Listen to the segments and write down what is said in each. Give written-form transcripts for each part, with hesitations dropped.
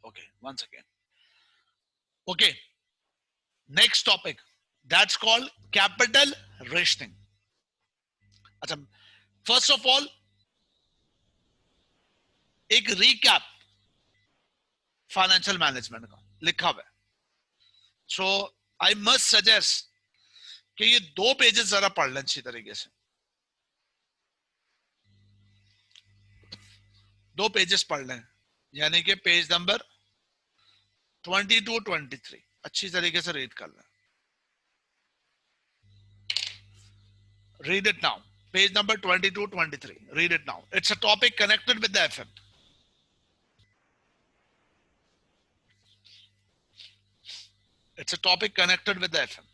Okay, once again. Okay, next topic, that's called capital rationing. अच्छा, first of all एक recap financial management का लिखा हुआ है. सो आई मस्ट सजेस्ट कि ये 2 पेजेस जरा पढ़ लें अच्छी तरीके से. 2 पेजेस पढ़ लें, यानी कि पेज नंबर 22-23 अच्छी तरीके से रीड कर लें. Read it now. Page number 22-23. Read it now. It's a topic connected with the FM. It's a topic connected with the FM.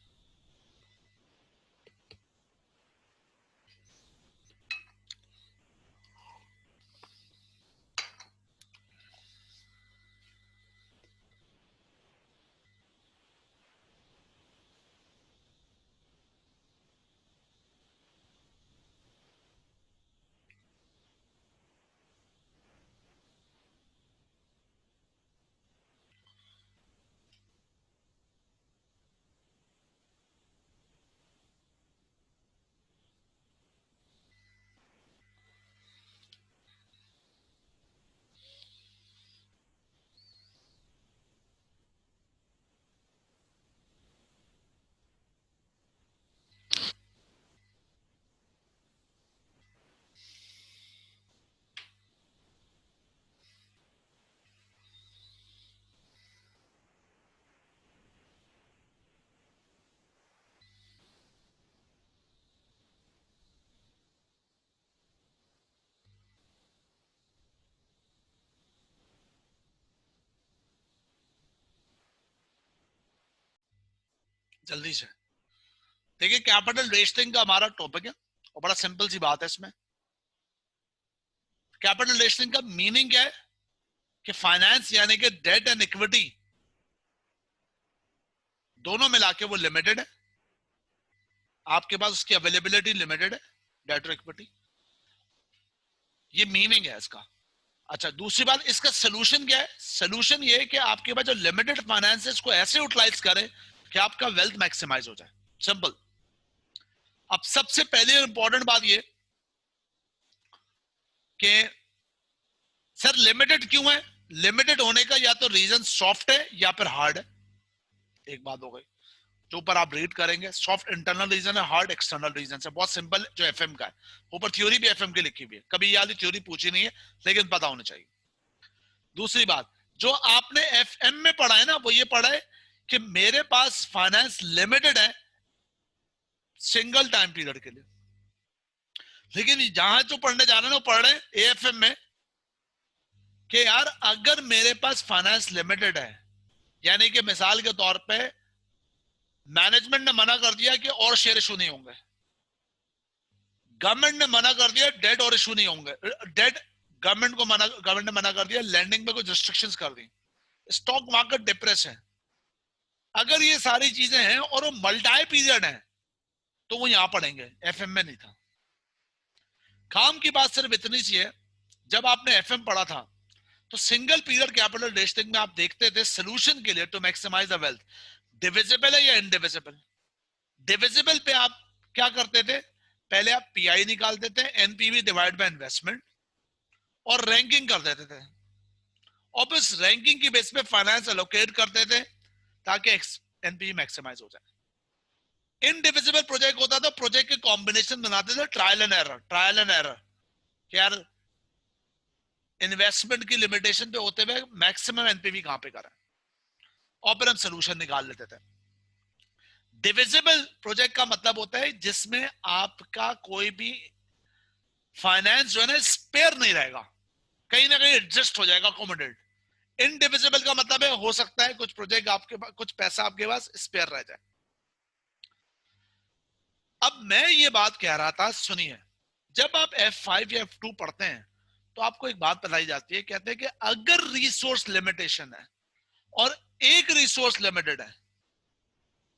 जल्दी से देखिए, कैपिटल रेशनिंग का हमारा टॉपिक है और बड़ा सिंपल सी बात है. इसमें कैपिटल रेशनिंग का मीनिंग क्या है कि फाइनेंस यानी कि डेट एंड इक्विटी दोनों मिला के वो लिमिटेड है. आपके पास उसकी अवेलेबिलिटी लिमिटेड है, डेट और इक्विटी. ये मीनिंग है इसका. अच्छा, दूसरी बात, इसका सोल्यूशन क्या है? सोल्यूशन ये है कि आपके पास जो लिमिटेड फाइनेंस है इसको ऐसे यूटिलाइज करें कि आपका वेल्थ मैक्सिमाइज हो जाए. सिंपल. अब सबसे पहले इंपॉर्टेंट बात ये कि सर लिमिटेड क्यों है? लिमिटेड होने का या तो रीजन सॉफ्ट है या फिर हार्ड है. एक बात हो गई. जो ऊपर आप रीड करेंगे, सॉफ्ट इंटरनल रीजन है, हार्ड एक्सटर्नल रीजन है. बहुत सिंपल जो एफएम का है. ऊपर थ्योरी भी एफएम की लिखी हुई है. कभी ये वाली थ्योरी पूछी नहीं है, लेकिन पता होना चाहिए. दूसरी बात, जो आपने एफएम में पढ़ा है ना, वो ये पढ़ा है कि मेरे पास फाइनेंस लिमिटेड है सिंगल टाइम पीरियड के लिए. लेकिन जहां जो पढ़ने जा रहे हैं वो पढ़ रहे हैं एएफएम में कि यार अगर मेरे पास फाइनेंस लिमिटेड है, यानी कि मिसाल के तौर पे मैनेजमेंट ने मना कर दिया कि और शेयर इशू नहीं होंगे, गवर्नमेंट ने मना कर दिया डेट और इशू नहीं होंगे, डेट गवर्नमेंट ने मना कर दिया, लैंडिंग में कुछ रिस्ट्रिक्शंस कर दी, स्टॉक मार्केट डिप्रेस है. अगर ये सारी चीजें हैं और वो मल्टी पीरियड है तो वो यहां पढ़ेंगे, एफएम में नहीं था. काम की बात सिर्फ इतनी सी है, जब आपने एफएम पढ़ा था तो सिंगल पीरियड कैपिटल रेशनिंग में आप देखते थे सोल्यूशन के लिए to maximize the wealth, divisible है या इनडिविजिबल. डिविजिबल पे आप क्या करते थे? पहले आप पीआई निकालते थे, एनपीवी डिवाइड बाय इन्वेस्टमेंट, और रैंकिंग कर देते थे. और इस रैंकिंग की बेस पे फाइनेंस एलोकेट करते थे ताकि एनपीवी मैक्सिमाइज हो जाए. इनडिविजिबल प्रोजेक्ट होता था, प्रोजेक्ट के कॉम्बिनेशन बनाते थे, ट्रायल एंड एरर. यार इन्वेस्टमेंट की लिमिटेशन पे होते हुए मैक्सिमम एनपीवी कहां पे करें, और फिर हम सोल्यूशन निकाल लेते थे. डिविजिबल प्रोजेक्ट का मतलब होता है जिसमें आपका कोई भी फाइनेंस जो है ना स्पेयर नहीं रहेगा, कहीं ना कहीं एडजस्ट हो जाएगा, अकोमोडेट. इनडिविजिबल का मतलब है हो सकता है कुछ प्रोजेक्ट आपके पास, कुछ पैसा आपके पास स्पेयर रह जाए. अब मैं ये बात कह रहा था, सुनिए, जब आप F5 या F2 पढ़ते हैं तो आपको एक बात बताई जाती है, कहते हैं कि अगर रिसोर्स लिमिटेशन है और एक रिसोर्स लिमिटेड है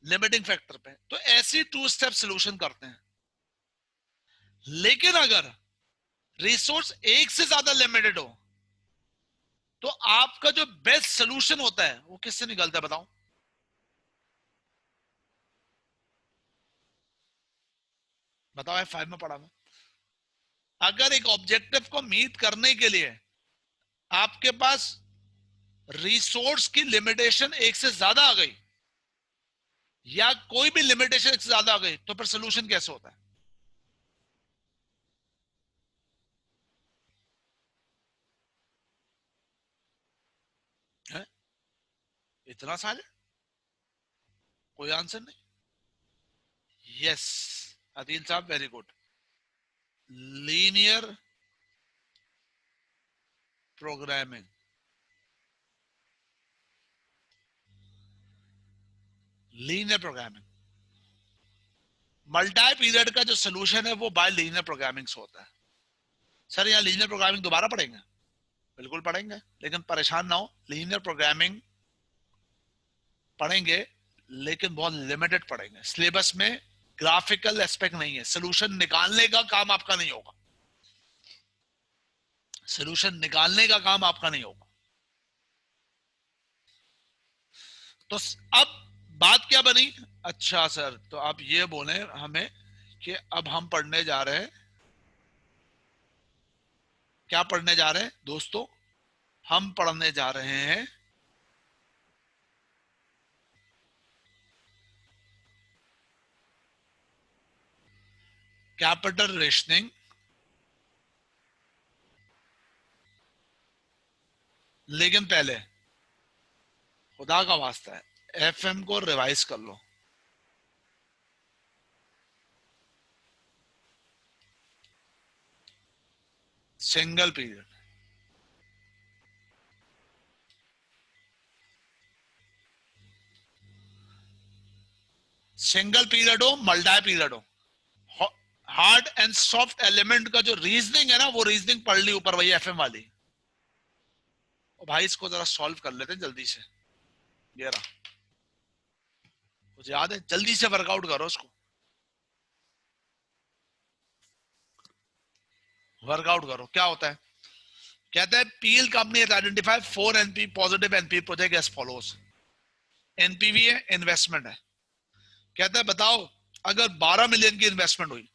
लिमिटिंग फैक्टर पे, तो ऐसी 2 स्टेप सॉल्यूशन करते हैं. लेकिन अगर रिसोर्स एक से ज्यादा लिमिटेड हो तो आपका जो बेस्ट सोल्यूशन होता है वो किससे निकलता है बताओ? बताओ, F5 में पढ़ा मैं। अगर एक ऑब्जेक्टिव को मीट करने के लिए आपके पास रिसोर्स की लिमिटेशन एक से ज्यादा आ गई, या कोई भी लिमिटेशन एक से ज्यादा आ गई, तो फिर सोल्यूशन कैसे होता है? है? इतना साल, कोई आंसर नहीं। यस, आदिल साहब, very good. Linear programming. Linear programming, multi period का जो सोल्यूशन है वो बाय लीनियर प्रोग्रामिंग से होता है। सर यहाँ लीनियर प्रोग्रामिंग दोबारा पढ़ेंगे? बिल्कुल पढ़ेंगे, लेकिन परेशान ना हो, लीनियर प्रोग्रामिंग पढ़ेंगे लेकिन बहुत लिमिटेड पढ़ेंगे। सिलेबस में ग्राफिकल एस्पेक्ट नहीं है, सोल्यूशन निकालने का काम आपका नहीं होगा। सोल्यूशन निकालने का काम आपका नहीं होगा। तो अब बात क्या बनी? अच्छा सर, तो आप ये बोले हमें कि अब हम पढ़ने जा रहे हैं, क्या पढ़ने जा रहे हैं दोस्तों? हम पढ़ने जा रहे हैं कैपिटल रेशनिंग। लेकिन पहले खुदा का वास्ता है, एफएम को रिवाइज कर लो। सिंगल पीरियड, सिंगल पीरियड हो मल्टी पीरियड हो, हार्ड एंड सॉफ्ट एलिमेंट का जो रीजनिंग है ना, वो रीजनिंग पढ़ ली ऊपर वही एफएम वाली। और भाई इसको जरा सॉल्व कर लेते हैं जल्दी से। ये रहा, कुछ याद है? जल्दी से वर्कआउट करो उसको, वर्कआउट करो। क्या होता है? कहता है PL company has identified 4 NP positive NP project as follows. NPV है, इन्वेस्टमेंट है। कहता है बताओ, अगर 12 मिलियन की इन्वेस्टमेंट हुई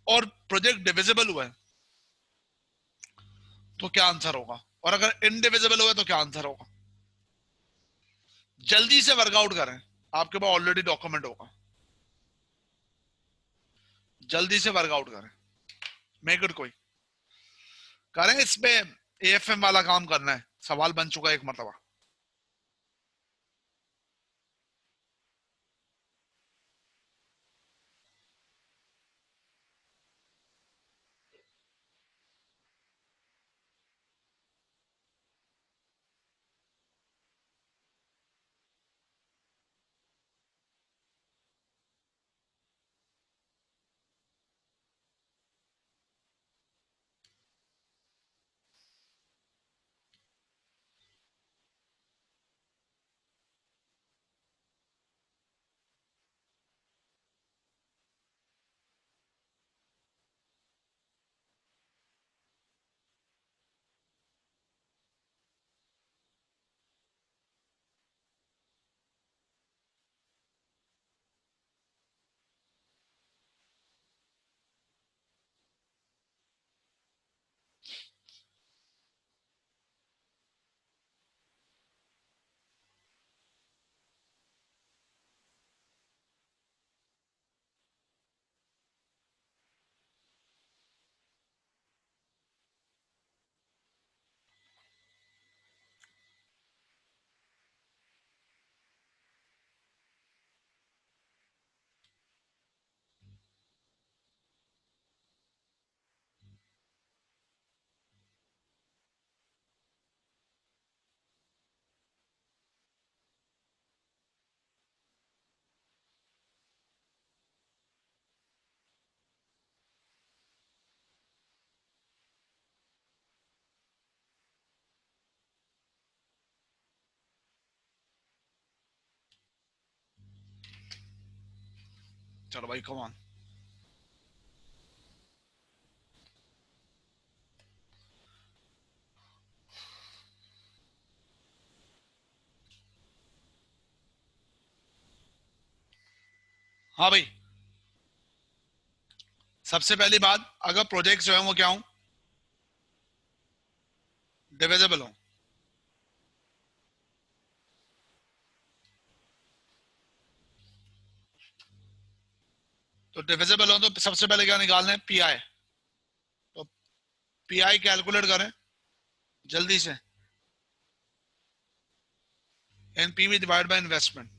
और प्रोजेक्ट डिविजिबल हुआ है तो क्या आंसर होगा, और अगर इनडिविजिबल हुआ है तो क्या आंसर होगा? जल्दी से वर्कआउट करें, आपके पास ऑलरेडी डॉक्यूमेंट होगा। जल्दी से वर्कआउट करें, मेक इट कोई करें। इस पे एएफएम वाला काम करना है, सवाल बन चुका है एक मरतबा। चलो भाई, कम ऑन। हाँ भाई, सबसे पहली बात, अगर प्रोजेक्ट जो है वो क्या हो, डिविजिबल हो। तो डिविजिबल हो तो सबसे पहले क्या निकालना है, पीआई। तो पीआई कैलकुलेट करें जल्दी से, NPV divide by investment.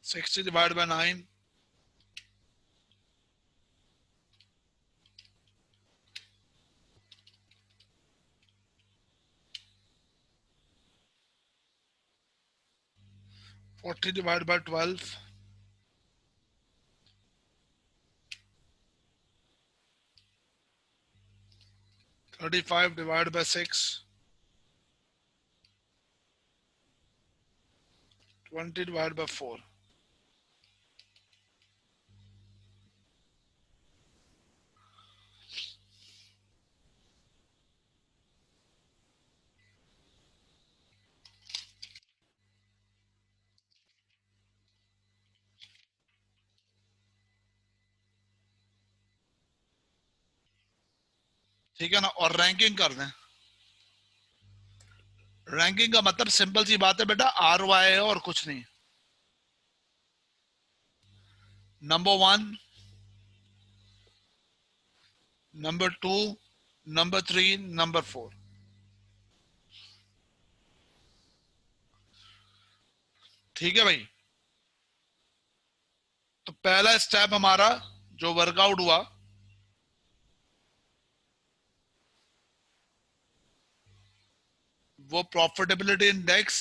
60 divide by 9, 40 divide by 12, 35 divide by 6, 20 divide by 4। ठीक है ना, और रैंकिंग कर दें। रैंकिंग का मतलब सिंपल सी बात है बेटा, आरओआई है और कुछ नहीं। Number 1, number 2, number 3, number 4। ठीक है भाई। तो पहला स्टेप हमारा जो वर्कआउट हुआ, वो profitability index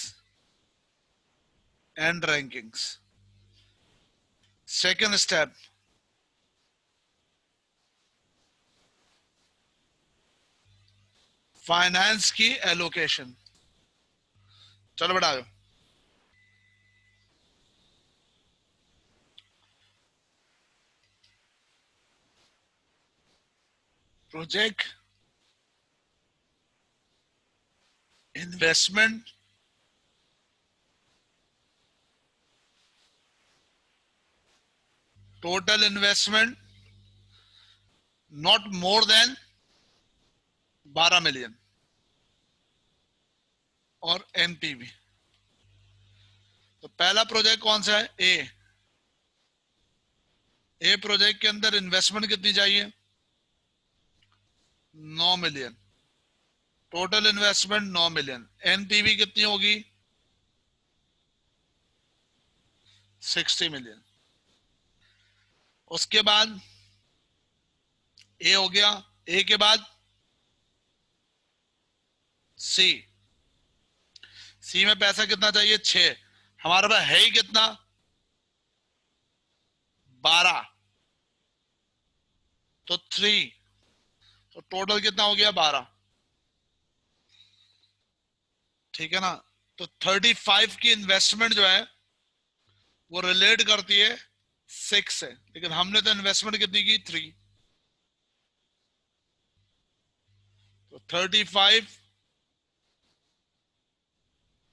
and rankings. Second step, finance की एलोकेशन। चलो बेटा, project, investment, total investment not more than 12 million, और एनपीवी। तो पहला प्रोजेक्ट कौन सा है, ए प्रोजेक्ट के अंदर इन्वेस्टमेंट कितनी चाहिए, 9 million, total investment 9 million, NPV कितनी होगी, 60 मिलियन। उसके बाद ए हो गया, ए के बाद सी। सी में पैसा कितना चाहिए, 6। हमारे पास है ही कितना, 12। तो 3, तो टोटल कितना हो गया, 12। ठीक है ना। तो 35 की इन्वेस्टमेंट जो है वो रिलेट करती है 6 से, लेकिन हमने तो इन्वेस्टमेंट कितनी की, 3। तो 35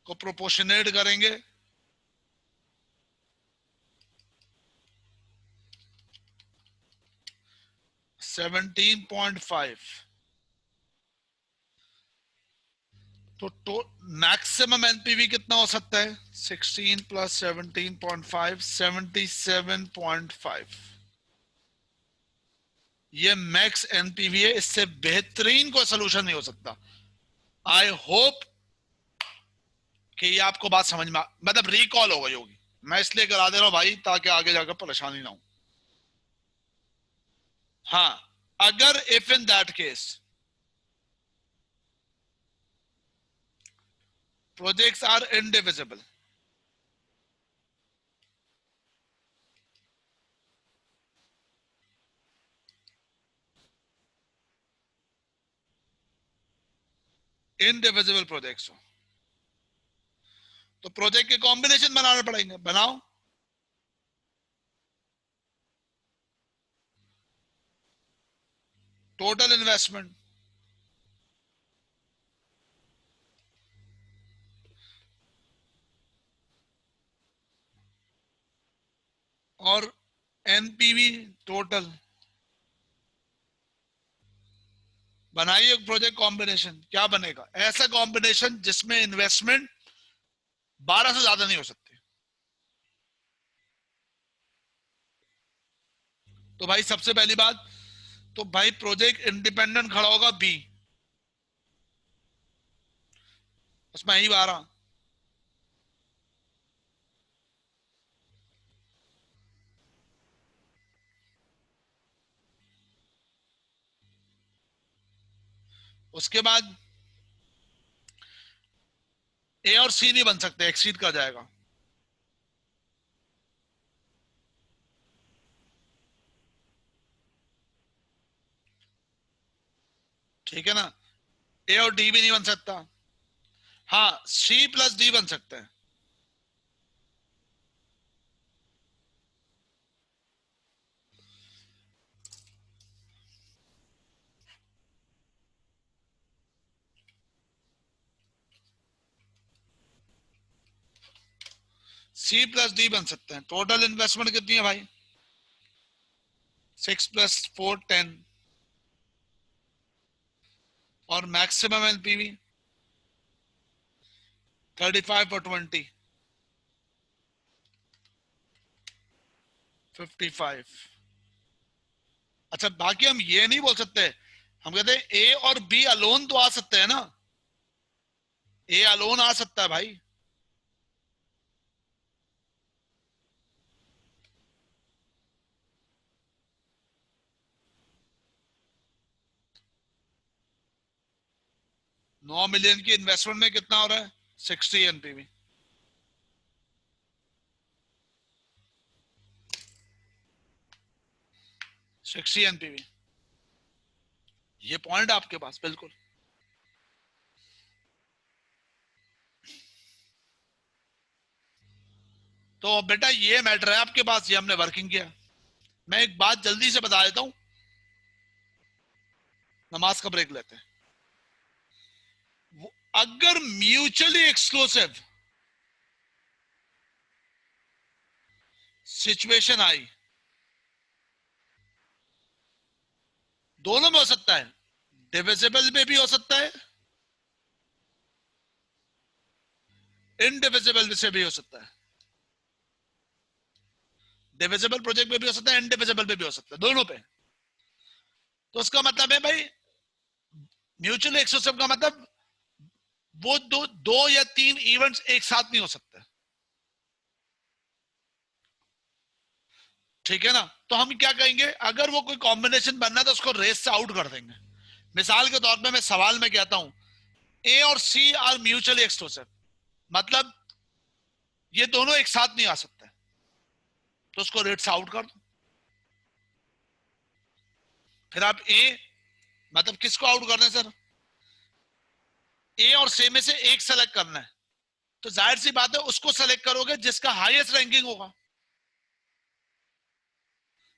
को प्रोपोर्शनेट करेंगे 17.5। तो मैक्सिमम एनपीवी कितना हो सकता है, 16 प्लस 17.5, 77.5। ये मैक्स एनपीवी है, इससे बेहतरीन कोई सोल्यूशन नहीं हो सकता। आई होप कि ये आपको बात समझ में मतलब रिकॉल हो गई होगी। मैं इसलिए करा दे रहा हूं भाई, ताकि आगे जाकर परेशानी ना हो। हाँ, अगर if in that case projects are indivisible, indivisible projects हो, तो प्रोजेक्ट के कॉम्बिनेशन बनाने पड़ेंगे, बनाओ। टोटल इन्वेस्टमेंट एनपीवी टोटल, बनाइए प्रोजेक्ट कॉम्बिनेशन, क्या बनेगा? ऐसा कॉम्बिनेशन जिसमें इन्वेस्टमेंट 12 से ज्यादा नहीं हो सकती। तो भाई सबसे पहली बात, तो भाई प्रोजेक्ट इंडिपेंडेंट खड़ा होगा बी, उसमें ही 12। उसके बाद ए और सी नहीं बन सकते, एक्सीड कर जाएगा। ठीक है ना? ए और डी भी नहीं बन सकता। हाँ, सी प्लस डी बन सकते हैं। सी प्लस डी बन सकते हैं। टोटल इन्वेस्टमेंट कितनी है भाई? 6 प्लस 4 10, और मैक्सिमम एनपीवी 35 और 20 55। अच्छा, बाकी हम ये नहीं बोल सकते, हम कहते हैं ए और बी अलोन तो आ सकते हैं ना, ए अलोन आ सकता है भाई। 9 मिलियन की इन्वेस्टमेंट में कितना हो रहा है? 60 एनपीवी। 60 एनपीवी, ये पॉइंट आपके पास बिल्कुल। तो बेटा ये मैटर है आपके पास, ये हमने वर्किंग किया। मैं एक बात जल्दी से बता देता हूं, नमाज का ब्रेक लेते हैं। अगर म्यूचुअली एक्सक्लूसिव सिचुएशन आई, दोनों में हो सकता है, डिविजिबल में भी हो सकता है, इनडिविजिबल से भी हो सकता है। डिविजिबल प्रोजेक्ट में भी हो सकता है, इनडिविजिबल में भी हो सकता है, दोनों पे। तो उसका मतलब है भाई, म्यूचुअल एक्सक्लूसिव का मतलब वो दो या तीन इवेंट्स एक साथ नहीं हो सकते। ठीक है ना? तो हम क्या कहेंगे, अगर वो कोई कॉम्बिनेशन बनना है तो उसको रेस से आउट कर देंगे। मिसाल के तौर पे मैं सवाल में कहता हूं ए और सी आर म्यूचुअली एक्सक्लूसिव, मतलब ये दोनों एक साथ नहीं आ सकते, तो उसको रेट से आउट कर दो। फिर आप ए, मतलब किसको आउट करना है सर? ए और सी में से एक सेलेक्ट करना है, तो जाहिर सी बात है उसको सेलेक्ट करोगे जिसका हाईएस्ट रैंकिंग होगा।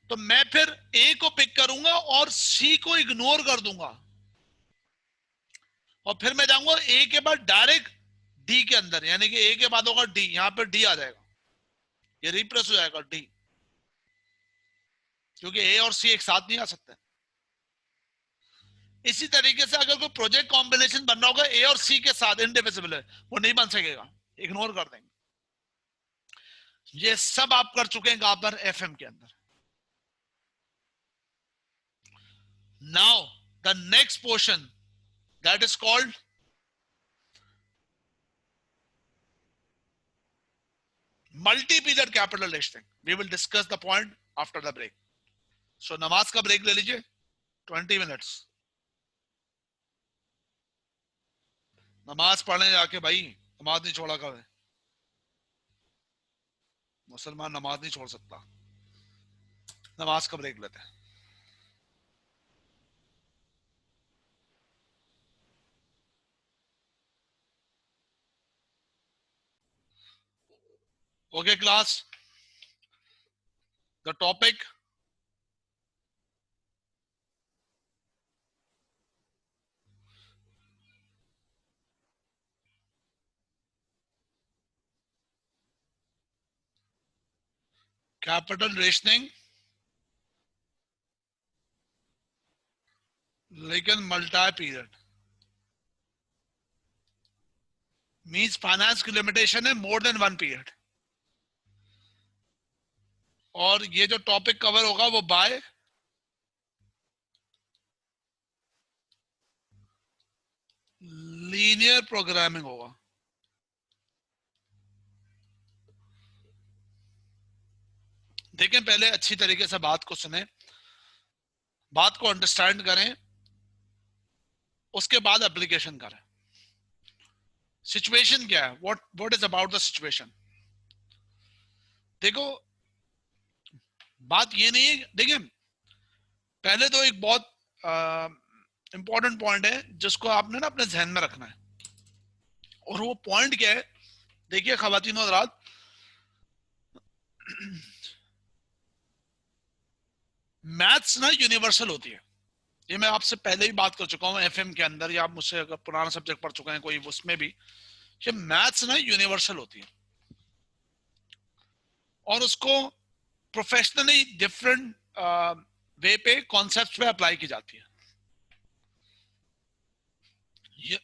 तो मैं फिर ए को पिक करूंगा और सी को इग्नोर कर दूंगा, और फिर मैं जाऊंगा ए के बाद डायरेक्ट डी के अंदर, यानी कि ए के बाद होगा डी, यहां पर डी आ जाएगा, ये रिप्रेस हो जाएगा डी, क्योंकि ए और सी एक साथ नहीं आ सकते। इसी तरीके से अगर कोई प्रोजेक्ट कॉम्बिनेशन बनना होगा ए और सी के साथ, इनडिविजिबल है, वो नहीं बन सकेगा, इग्नोर कर देंगे। ये सब आप कर चुके हैं कहां पर? एफएम के अंदर। Now the next portion, that is called multi period capital listing. We will discuss the point after the break. So नमाज का ब्रेक ले लीजिए, 20 मिनट्स। नमाज पढ़ने जाके भाई, नमाज नहीं छोड़ा कर, मुसलमान नमाज नहीं छोड़ सकता। नमाज का ब्रेक लेते हैं। Okay class, the topic capital rationing लेकिन मल्टी पीरियड मींस फाइनेंस की लिमिटेशन है मोर देन वन पीरियड, और ये जो टॉपिक कवर होगा वो बाय लीनियर प्रोग्रामिंग होगा। देखें, पहले अच्छी तरीके से बात को सुने, बात को अंडरस्टैंड करें, उसके बाद एप्लीकेशन करें। सिचुएशन क्या है, what is about the situation. देखो, बात ये नहीं है, देखिए पहले तो एक बहुत इंपॉर्टेंट पॉइंट है जिसको आपने ना अपने जहन में रखना है, और वो पॉइंट क्या है। देखिए ख्वातीन और हज़रात, मैथ्स ना यूनिवर्सल होती है, ये मैं आपसे पहले भी बात कर चुका हूँ एफएम के अंदर, या आप मुझसे अगर पुराना सब्जेक्ट पढ़ चुके हैं कोई उसमें भी, कि मैथ्स ना यूनिवर्सल होती है और उसको प्रोफेशनली डिफरेंट वे पे कॉन्सेप्ट पे अप्लाई की जाती है। ये,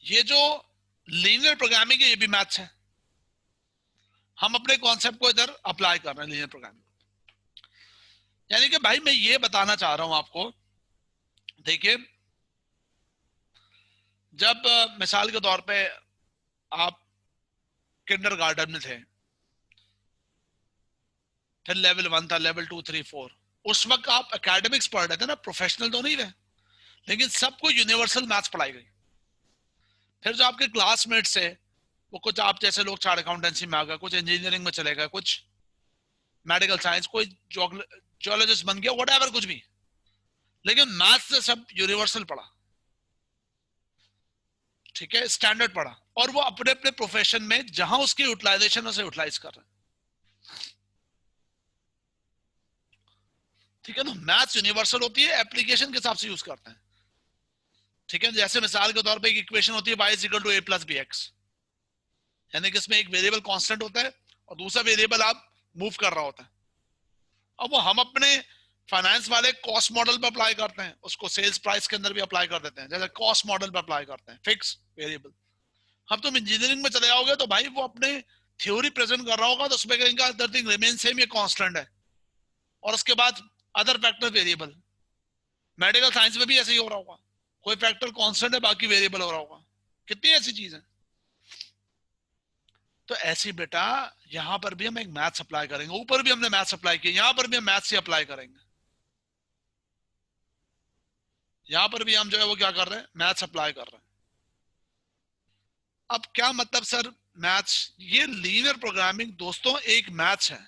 ये जो लीनियर प्रोग्रामिंग है ये भी मैथ्स है, हम अपने कॉन्सेप्ट को इधर अप्लाई कर रहे हैं लीनियर प्रोग्रामिंग। यानी कि भाई मैं ये बताना चाह रहा हूं आपको, देखिए जब मिसाल के तौर पे आप किंडरगार्टन में थे, फिर लेवल 1 था, लेवल 2, 3, 4, उस वक्त आप एकेडमिक्स पढ़ रहे थे ना, प्रोफेशनल तो नहीं रहे, लेकिन सबको यूनिवर्सल मैथ्स पढ़ाई गई। फिर जो आपके क्लासमेट्स है वो कुछ आप जैसे लोग चार्ट अकाउंटेंसी में आ गए, कुछ इंजीनियरिंग में चले गए, कुछ मेडिकल साइंस, कोई जियोलॉजिस्ट बन गया, व्हाटएवर कुछ भी, लेकिन मैथ्स से सब यूनिवर्सल पढ़ा, ठीक है, स्टैंडर्ड पढ़ा, और वो अपने अपने प्रोफेशन में जहां उसकी यूटिलाइजेशन उसे यूटिलाइज कर रहे हैं। ठीक है, तो मैथ्स यूनिवर्सल होती है, एप्लीकेशन के हिसाब से यूज करते हैं। ठीक है, जैसे मिसाल के तौर पे एक इक्वेशन होती है y is equal to a plus B X, यानी कि इसमें एक वेरिएबल कांस्टेंट होता है और दूसरा वेरिएबल आप मूव कर रहा होता है। अब वो हम अपने फाइनेंस वाले कॉस्ट मॉडल पे अप्लाई करते हैं, उसको सेल्स प्राइस के अंदर भी अप्लाई कर देते हैं, जैसे कॉस्ट मॉडल पे अप्लाई करते हैं फिक्स वेरिएबल। अब तुम इंजीनियरिंग में चले जाओगे तो भाई वो अपने थ्योरी प्रेजेंट कर रहा होगा तो उसमें कहेंगे अदर थिंग रिमेन सेम, ये कांस्टेंट है, और उसके बाद other factor variable. Medical science में भी ऐसे ही हो रहा होगा, कोई फैक्टर कांस्टेंट है बाकी वेरिएबल हो रहा होगा। कितनी ऐसी चीज है। तो ऐसी बेटा यहां पर भी हम एक मैथ्स अप्लाई करेंगे, ऊपर भी हमने मैथ्स अप्लाई किया, यहां पर भी हम मैथ्स ही अप्लाई करेंगे। यहां पर भी हम जो है वो क्या कर रहे हैं, मैथ्स अप्लाई कर रहे हैं। अब क्या मतलब सर मैथ्स, ये लीनियर प्रोग्रामिंग दोस्तों एक मैथ्स है।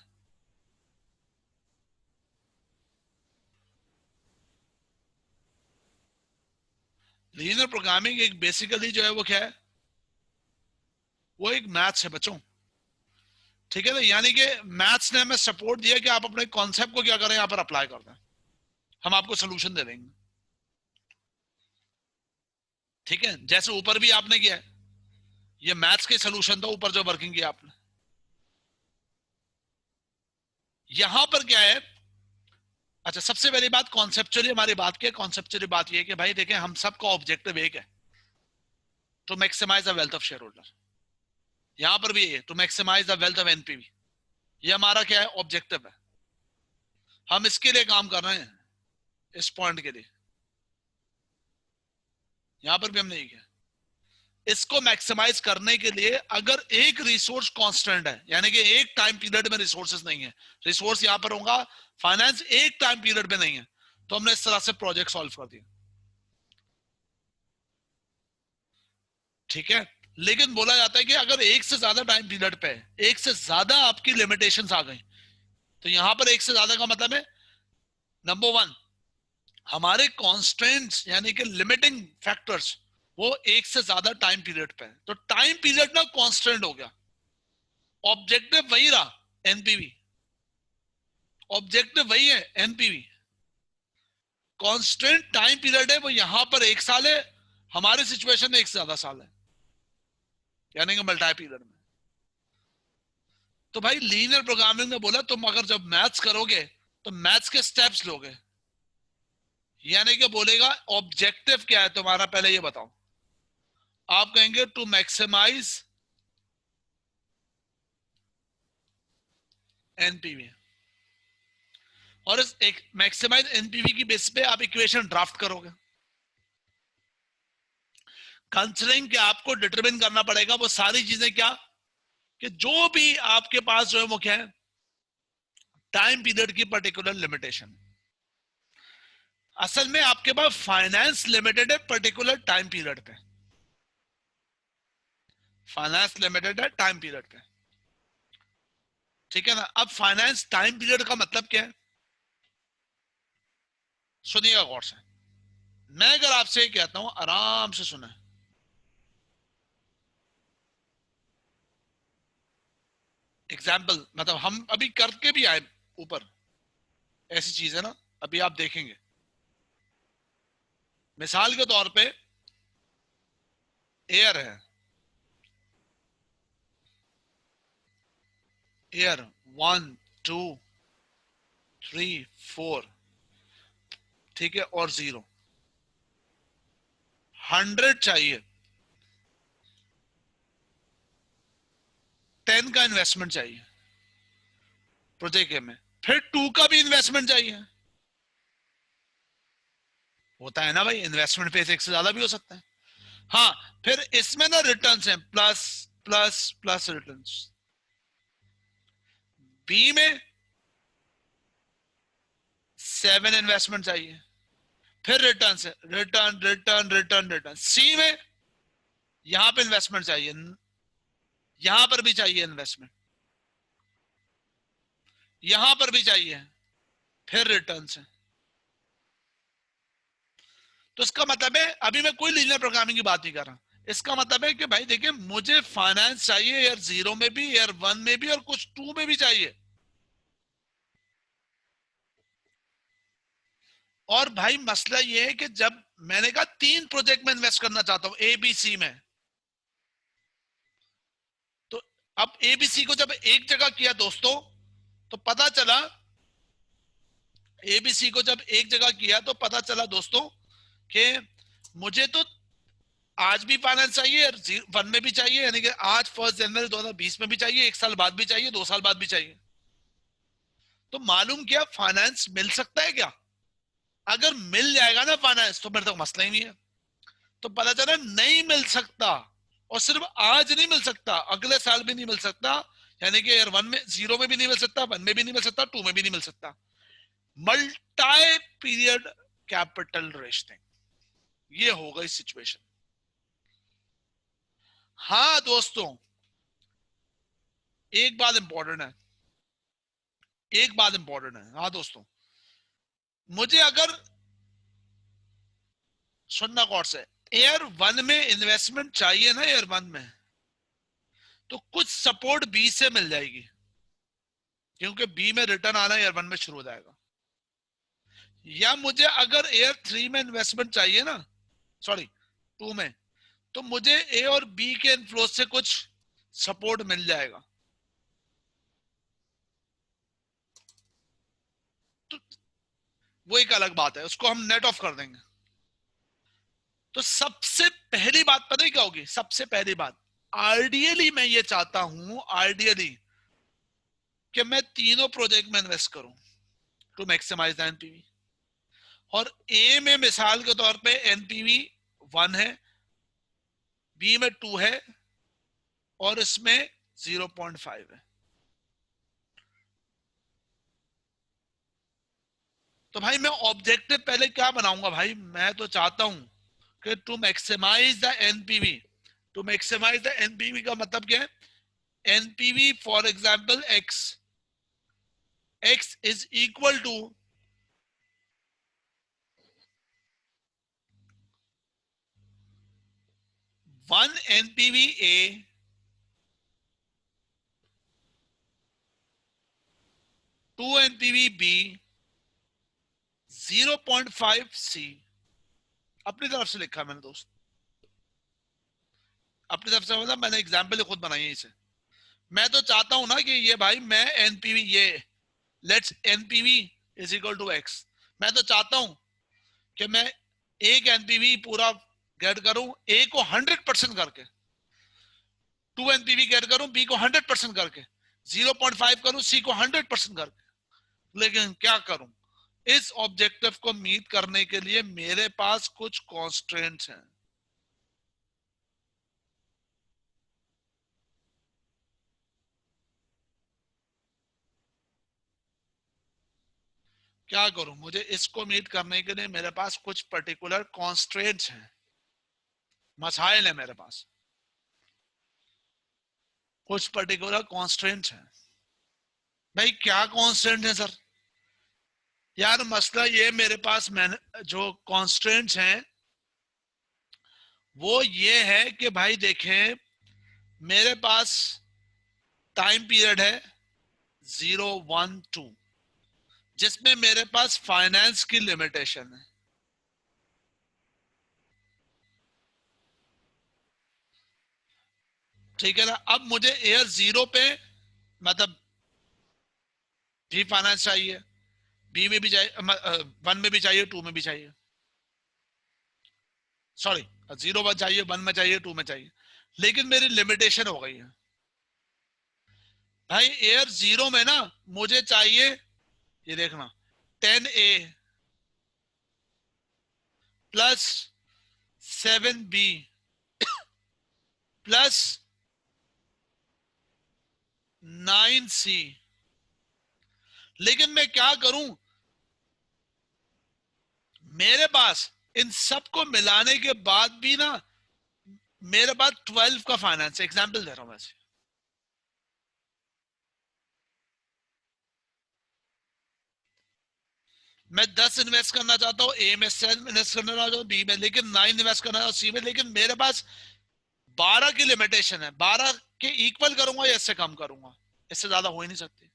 लीनियर प्रोग्रामिंग एक बेसिकली जो है वो क्या है, वो एक मैथ्स है बच्चों। ठीक है ना, यानी कि मैथ्स ने हमें सपोर्ट दिया कि आप अपने कॉन्सेप्ट को क्या करें, यहां पर अप्लाई कर दें, हम आपको सोल्यूशन दे देंगे। ठीक है, जैसे ऊपर भी आपने किया है, ये मैथ्स के सोल्यूशन था ऊपर जो वर्किंग किया आपने। यहां पर क्या है, अच्छा सबसे पहली बात कॉन्सेप्चुअली हमारी बात की, कॉन्सेप्चुअली बात ये है कि भाई देखें हम सबका ऑब्जेक्टिव एक है, to maximize the wealth of share holder. यहां पर भी ये to maximize the wealth of NPV, ये हमारा क्या है, ऑब्जेक्टिव है। हम इसके लिए काम कर रहे हैं, इस पॉइंट के लिए। यहां पर भी हमने ये किया, इसको मैक्सिमाइज करने के लिए अगर एक रिसोर्स कांस्टेंट है, यानी कि एक टाइम पीरियड में रिसोर्सेज नहीं है, रिसोर्स यहां पर होगा, फाइनेंस एक टाइम पीरियड में नहीं है, तो हमने इस तरह से प्रोजेक्ट सॉल्व कर दिया। ठीक है, लेकिन बोला जाता है कि अगर एक से ज्यादा टाइम पीरियड पे एक से ज्यादा आपकी लिमिटेशंस आ गई, तो यहां पर एक से ज्यादा का मतलब है नंबर वन, हमारे कॉन्स्टेंट्स यानी कि लिमिटिंग फैक्टर्स वो एक से ज्यादा टाइम पीरियड पे है, तो टाइम पीरियड ना कांस्टेंट हो गया, ऑब्जेक्टिव वही रहा, एनपीवी, ऑब्जेक्टिव वही है एनपीवी, कांस्टेंट टाइम पीरियड है वो यहां पर एक साल है, हमारे सिचुएशन में एक से ज्यादा साल है, यानी कि मल्टी पीरियड में। तो भाई लीनियर प्रोग्रामिंग ने बोला तुम अगर जब मैथ्स करोगे तो मैथ्स के स्टेप्स लोगे, यानी कि बोलेगा ऑब्जेक्टिव क्या है तुम्हारा, पहले ये बताओ। आप कहेंगे टू मैक्सिमाइज एनपीवी, और इस एक मैक्सिमाइज एनपीवी की बेस पे आप इक्वेशन ड्राफ्ट करोगे, कंसिडरिंग कि आपको डिटरमिन करना पड़ेगा वो सारी चीजें क्या, कि जो भी आपके पास जो है वो क्या है, टाइम पीरियड की पर्टिकुलर लिमिटेशन। असल में आपके पास फाइनेंस लिमिटेड है पर्टिकुलर टाइम पीरियड पे, फाइनेंस लिमिटेड है टाइम पीरियड पे, ठीक है ना। अब फाइनेंस टाइम पीरियड का मतलब क्या है, सुनिएगा गौर से। मैं अगर आपसे कहता हूं आराम से सुने, एग्जाम्पल मतलब हम अभी करके भी आए ऊपर, ऐसी चीज है ना, अभी आप देखेंगे। मिसाल के तौर पे एयर है, एयर 1 2 3 4, ठीक है, और 0 100 चाहिए, 10 का इन्वेस्टमेंट चाहिए प्रोजेक्ट में, फिर 2 का भी इन्वेस्टमेंट चाहिए। होता है ना भाई, इन्वेस्टमेंट फेज 1 से ज्यादा भी हो सकता है। हाँ, फिर इसमें ना रिटर्न्स हैं, plus plus plus returns. B में 7 इन्वेस्टमेंट चाहिए, फिर रिटर्न है, return return return return. C में यहां पे इन्वेस्टमेंट चाहिए, यहां पर भी चाहिए इन्वेस्टमेंट, यहां पर भी चाहिए, फिर रिटर्न है। तो इसका मतलब है, अभी मैं कोई लीनियर प्रोग्रामिंग की बात नहीं कर रहा, इसका मतलब है कि भाई देखिए मुझे फाइनेंस चाहिए ईयर 0 में भी, ईयर 1 में भी, और कुछ 2 में भी चाहिए। और भाई मसला ये है कि जब मैंने कहा 3 प्रोजेक्ट में इन्वेस्ट करना चाहता हूं ए बी सी में, तो अब एबीसी को जब एक जगह किया दोस्तों, तो पता चला, एबीसी को जब एक जगह किया तो पता चला दोस्तों कि मुझे तो आज भी फाइनेंस चाहिए, 1 में भी चाहिए, यानी कि आज 1 जनवरी 2020 में भी चाहिए, 1 साल बाद भी चाहिए, 2 साल बाद भी चाहिए। तो मालूम किया फाइनेंस मिल सकता है क्या, अगर मिल जाएगा ना फाइनेंस तो मेरे तक मसला ही नहीं है। तो पता चला नहीं मिल सकता, और सिर्फ आज नहीं मिल सकता, अगले साल भी नहीं मिल सकता, यानी कि ईयर 1 में 0 में भी नहीं मिल सकता, 1 में भी नहीं मिल सकता, 2 में भी नहीं मिल सकता। मल्टी पीरियड कैपिटल रेशनिंग, ये होगा इस सिचुएशन। हाँ दोस्तों, एक बात इंपॉर्टेंट है, एक बात इंपॉर्टेंट है, हाँ दोस्तों, मुझे अगर सुनना गौर से, ईयर 1 में इन्वेस्टमेंट चाहिए ना, ईयर 1 में, तो कुछ सपोर्ट बी से मिल जाएगी, क्योंकि बी में रिटर्न आना ईयर 1 में शुरू हो जाएगा। या मुझे अगर ईयर 3 में इन्वेस्टमेंट चाहिए ना, सॉरी 2 में, तो मुझे ए और बी के इनफ्लो से कुछ सपोर्ट मिल जाएगा। तो वो एक अलग बात है, उसको हम नेट ऑफ कर देंगे। तो सबसे पहली बात पता है क्या होगी, सबसे पहली बात, आइडियली मैं ये चाहता हूं, आइडियली, कि मैं तीनों प्रोजेक्ट में इन्वेस्ट करूं टू मैक्सिमाइज द एनपीवी। और ए में मिसाल के तौर पे एनपीवी 1 है, बी में 2 है, और इसमें 0.5 है। तो भाई मैं ऑब्जेक्टिव पहले क्या बनाऊंगा, भाई मैं तो चाहता हूं कि to maximize the NPV, to maximize the NPV का मतलब क्या है, NPV for example X, X is equal to 1 NPV A, 2 NPV B, 0.5 C. अपनी तरफ से लिखा मैंने दोस्त, अपनी तरफ से मतलब मैंने एग्जाम्पल खुद बनाई है इसे। मैं तो चाहता हूं ना कि ये भाई मैं एनपीवी, ये let's NPV is equal to X, मैं तो चाहता हूं कि मैं एक एनपीवी पूरा गेट करूं, ए को 100% करके, 2 एनपीवी गेट करूं बी को 100% करके, 0.5 करूं सी को 100% करके। लेकिन क्या करूं, इस ऑब्जेक्टिव को मीट करने के लिए मेरे पास कुछ कॉन्स्ट्रेंट्स हैं। क्या करूं, मुझे इसको मीट करने के लिए मेरे पास कुछ पर्टिकुलर कॉन्स्ट्रेंट्स हैं, मसाइल है मेरे पास, कुछ पर्टिकुलर कॉन्स्ट्रेंट्स हैं। भाई क्या कॉन्स्टेंट है सर? यार मसला ये, मेरे पास जो कॉन्स्टेंट्स हैं वो ये है कि भाई देखें, मेरे पास टाइम पीरियड है 0, 1, 2, जिसमें मेरे पास फाइनेंस की लिमिटेशन है। ठीक है ना? अब मुझे ईयर 0 पे मतलब भी फाइनेंस चाहिए, बी में भी चाहिए, 1 में भी चाहिए, 2 में भी चाहिए, सॉरी 0 में चाहिए, 1 में चाहिए, 2 में चाहिए, लेकिन मेरी लिमिटेशन हो गई है। भाई ईयर 0 में ना मुझे चाहिए, ये देखना, 10A plus 7B plus 9C। लेकिन मैं क्या करूं, मेरे पास इन सबको मिलाने के बाद भी ना मेरे पास 12 का फाइनेंस, एग्जाम्पल दे रहा हूं वैसे, मैं 10 इन्वेस्ट करना चाहता हूं ए में, 7 इन्वेस्ट करना चाहता हूं बी में, लेकिन 9 इन्वेस्ट करना चाहता हूं सी में, लेकिन मेरे पास 12 की लिमिटेशन है। 12 के इक्वल करूंगा या इससे कम करूंगा, इससे ज्यादा हो ही नहीं सकती।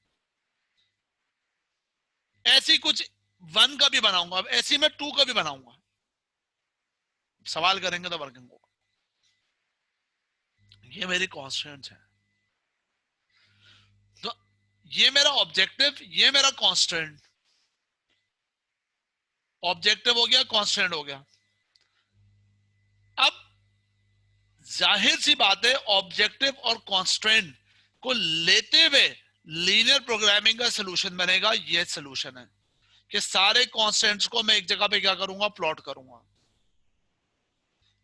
ऐसी कुछ 1 का भी बनाऊंगा, ऐसी मैं 2 का भी बनाऊंगा, सवाल करेंगे तो वर्किंग होगा। ये मेरी कॉन्स्टेंट्स है। तो ये मेरा ऑब्जेक्टिव, ये मेरा कांस्टेंट, ऑब्जेक्टिव हो गया, कांस्टेंट हो गया। अब जाहिर सी बात है, ऑब्जेक्टिव और कांस्टेंट को लेते हुए लीनियर प्रोग्रामिंग का सॉल्यूशन बनेगा। ये सॉल्यूशन है कि सारे कांस्टेंट्स को मैं एक जगह पे क्या करूंगा, प्लॉट करूंगा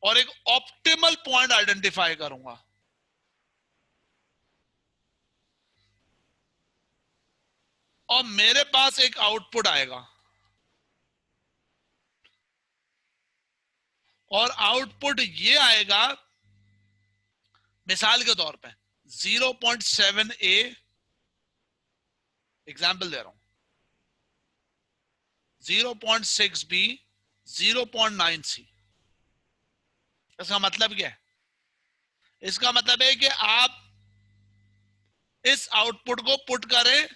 और एक ऑप्टिमल पॉइंट आइडेंटिफाई करूंगा। और मेरे पास एक आउटपुट आएगा, और आउटपुट ये आएगा, मिसाल के तौर पे 0.7A, एग्जाम्पल दे रहा हूं, 0.6B, 0.9C। इसका मतलब क्या है? इसका मतलब है कि आप इस आउटपुट को पुट करें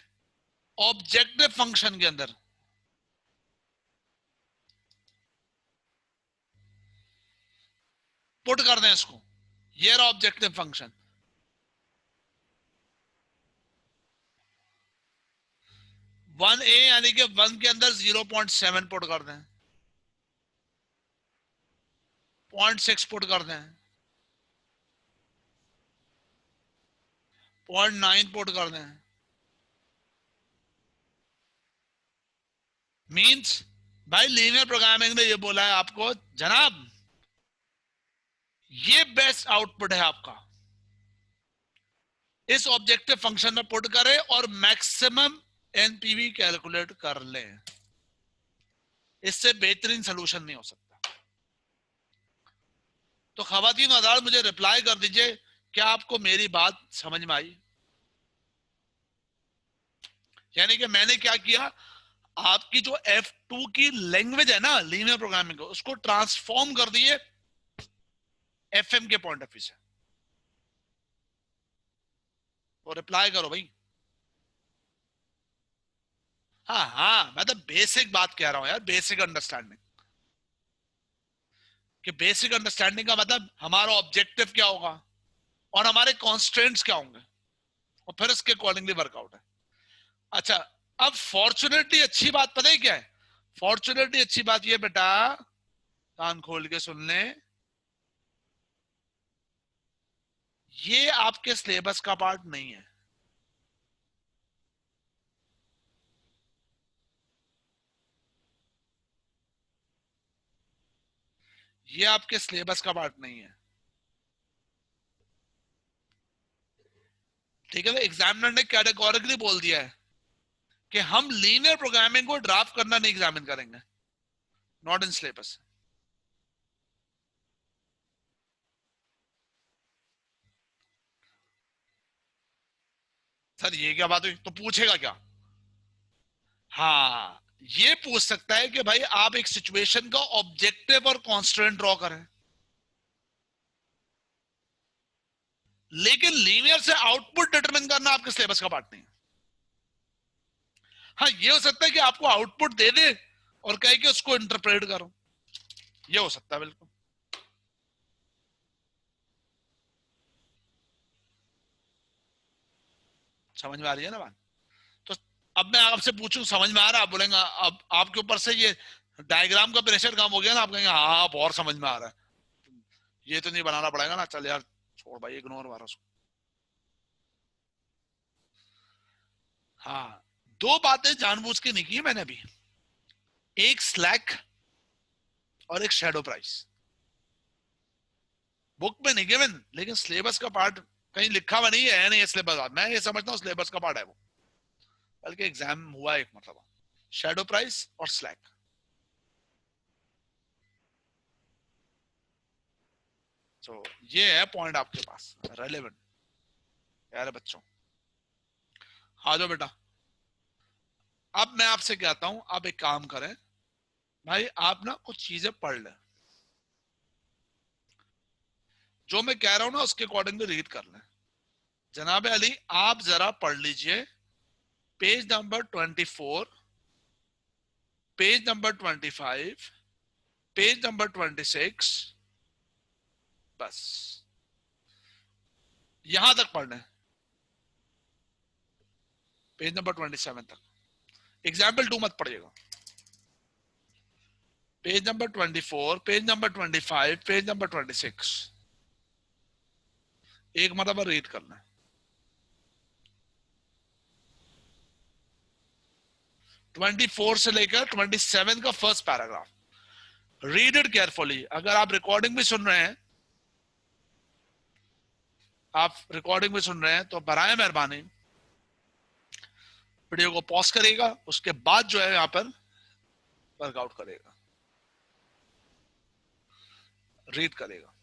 ऑब्जेक्टिव फंक्शन के अंदर, पुट कर दें इसको, ये रहा ऑब्जेक्टिव फंक्शन। 1A यानी कि 1 के अंदर 0.7 पुट कर दें, 0.6 पुट कर दें, 0.9 पुट कर दें। मींस भाई लीनियर प्रोग्रामिंग ने ये बोला है आपको, जनाब ये बेस्ट आउटपुट है आपका, इस ऑब्जेक्टिव फंक्शन में पुट करें और मैक्सिमम एनपीवी कैलकुलेट कर लें। इससे बेहतरीन सोल्यूशन नहीं हो सकता। तो खवातीन हज़रात मुझे रिप्लाई कर दीजिए, क्या आपको मेरी बात समझ में आई? यानी कि मैंने क्या किया, आपकी जो F2 की लैंग्वेज है ना लीनियर प्रोग्रामिंग को, उसको ट्रांसफॉर्म कर दिए FM के पॉइंट ऑफ व्यू से। तो रिप्लाई करो भाई। हाँ हाँ, मैं तो बेसिक बात कह रहा हूं यार, बेसिक अंडरस्टैंडिंग। कि बेसिक अंडरस्टैंडिंग का मतलब हमारा ऑब्जेक्टिव क्या होगा और हमारे कॉन्स्ट्रेंट्स क्या होंगे, और फिर इसके अकॉर्डिंगली वर्कआउट है। अच्छा, अब फॉर्चुनेटली अच्छी बात पता है क्या है, फॉर्चुनेटली अच्छी बात ये बेटा, कान खोल के सुन ले, ये आपके सिलेबस का पार्ट नहीं है। ये आपके सिलेबस का पार्ट नहीं है, ठीक है ना। एग्जामिनर ने कैटेगोरिकली बोल दिया है कि हम लीनियर प्रोग्रामिंग को ड्राफ्ट करना नहीं एग्जामिन करेंगे, नॉट इन सिलेबस। सर ये क्या बात हुई, तो पूछेगा क्या? हाँ, ये पूछ सकता है कि भाई आप एक सिचुएशन का ऑब्जेक्टिव और कॉन्स्टेंट ड्रॉ करें, लेकिन लीनियर से आउटपुट डिटरमिन करना आपके सिलेबस का पार्ट नहीं है। हाँ, ये हो सकता है कि आपको आउटपुट दे दे और कहे कि उसको इंटरप्रेट करो, ये हो सकता है बिल्कुल। समझ में आ रही है ना बात? तो अब मैं आपसे पूछूं, समझ में आ रहा है? आप बोलेंगे अब आपके ऊपर से ये डायग्राम का प्रेशर कम हो गया ना, आप कहेंगे हाँ अब और समझ में आ रहा है, ये तो नहीं बनाना पड़ेगा ना, चल यार छोड़ भाई, इग्नोर मारो उसको। हाँ, दो बातें जानबूझ के नहीं की मैंने अभी, एक स्लैक और एक शैडो प्राइस। बुक में नहीं गिवन, लेकिन सिलेबस का पार्ट कहीं लिखा हुआ नहीं है, नहीं सिलेबस, मैं ये समझता हूँ सिलेबस का पार्ट है वो, बल्कि एग्जाम हुआ एक मतलब, शैडो प्राइस और स्लैक। तो ये है पॉइंट आपके पास रेलेवेंट, यार बच्चों। आ जाओ बेटा, अब मैं आपसे कहता हूं आप एक काम करें, भाई आप ना कुछ चीजें पढ़ लें, जो मैं कह रहा हूं ना उसके अकॉर्डिंग रीड कर लें। जनाब अली, आप जरा पढ़ लीजिए page number 24, page number 25, page number 26, बस यहां तक पढ़ना है, पेज नंबर 27 तक। एग्जाम्पल 2 मत पढ़िएगा। Page number 24, page number 25, page number 26, एक मतलब रीड करना है। 24 से लेकर 27 का first paragraph, read it carefully. अगर आप रिकॉर्डिंग भी सुन रहे हैं, आप रिकॉर्डिंग में सुन रहे हैं, तो बराए मेहरबानी वीडियो को पॉज करेगा, उसके बाद जो है यहाँ पर वर्कआउट करेगा, रीड करेगा।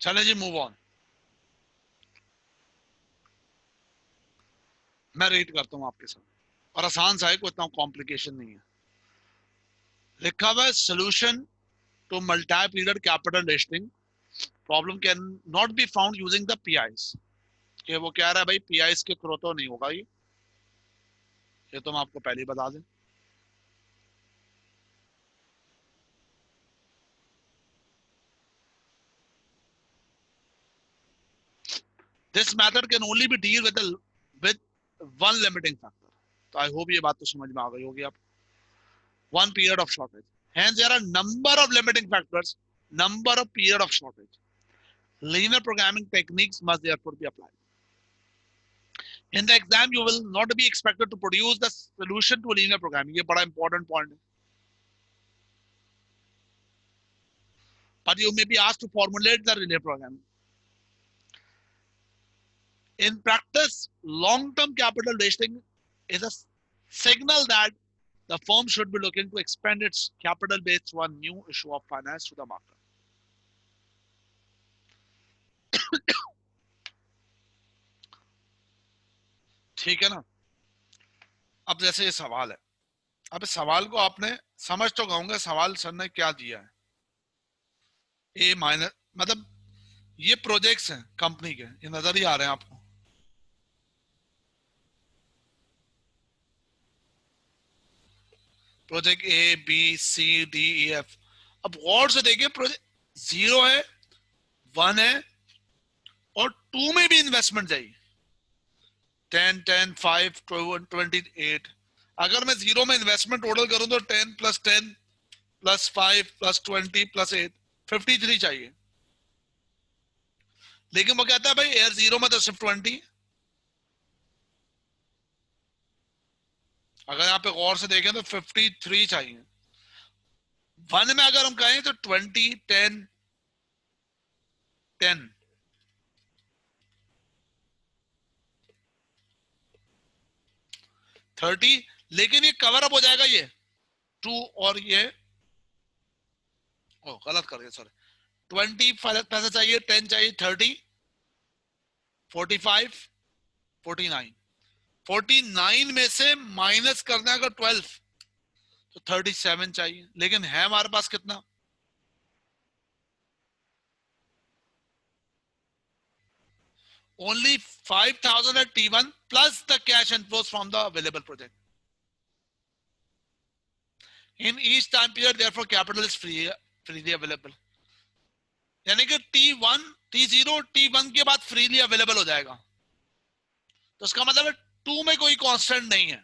चले जी, मूव ऑन। मैं रीड करता हूं आपके साथ, और आसान सा है, कोई इतना कॉम्प्लिकेशन नहीं है। लिखा हुआ है solution to multi period capital rationing problem can not be found using the PIs. कि वो कह रहा है भाई पीआईस के थ्रू तो नहीं होगा ये तो मैं आपको पहले ही बता दें। This method can only be deal with one limiting factor. तो आई होप ये बात तो समझ में आ गई होगी आप। One period of shortage, hence there are number of limiting factors, number of period of shortage. Linear programming techniques must therefore be applied. In the exam you will not be expected to produce the solution to linear programming, ये बड़ा important point है, but you may be asked to formulate the linear programming. In practice, long-term capital rationing is a signal that the firm should be looking to expand its capital base through a new issue of finance to the market. ठीक है ना? अब जैसे ये सवाल है, अब इस सवाल को आपने समझ तो गए सवाल सर ने क्या दिया है। ए माइनस मतलब ये प्रोजेक्ट्स हैं कंपनी के, ये नजर ही आ रहे हैं आपको। Project A B C D E F. अब गौर से देखिए, प्रोजेक्ट 0 है, 1 है, और 2 में भी इन्वेस्टमेंट चाहिए, 10 10 5 28। अगर मैं 0 में इन्वेस्टमेंट टोटल करूं तो 10 + 10 + 5 + 20 + 8 53 चाहिए। लेकिन वो कहता है भाई एयर 0 में तो सिर्फ 20। अगर यहाँ पे गौर से देखें तो 53 चाहिए। 1 में अगर हम कहें तो 20 10 10 30, लेकिन ये कवर अप हो जाएगा ये 2 और ये गलत कर दिया सॉरी। 20 पैसा चाहिए, 10 चाहिए, 30 45 49। 49 में से माइनस करना है अगर 12 तो 37 चाहिए, लेकिन है हमारे पास कितना? Only 5,000 at T1 plus the cash inflows from the available project. In each time period, therefore, capital is freely available. यानी कि T1, T0, T1 के बाद freely available हो जाएगा। तो इसका मतलब है 2 में कोई कांस्टेंट नहीं है,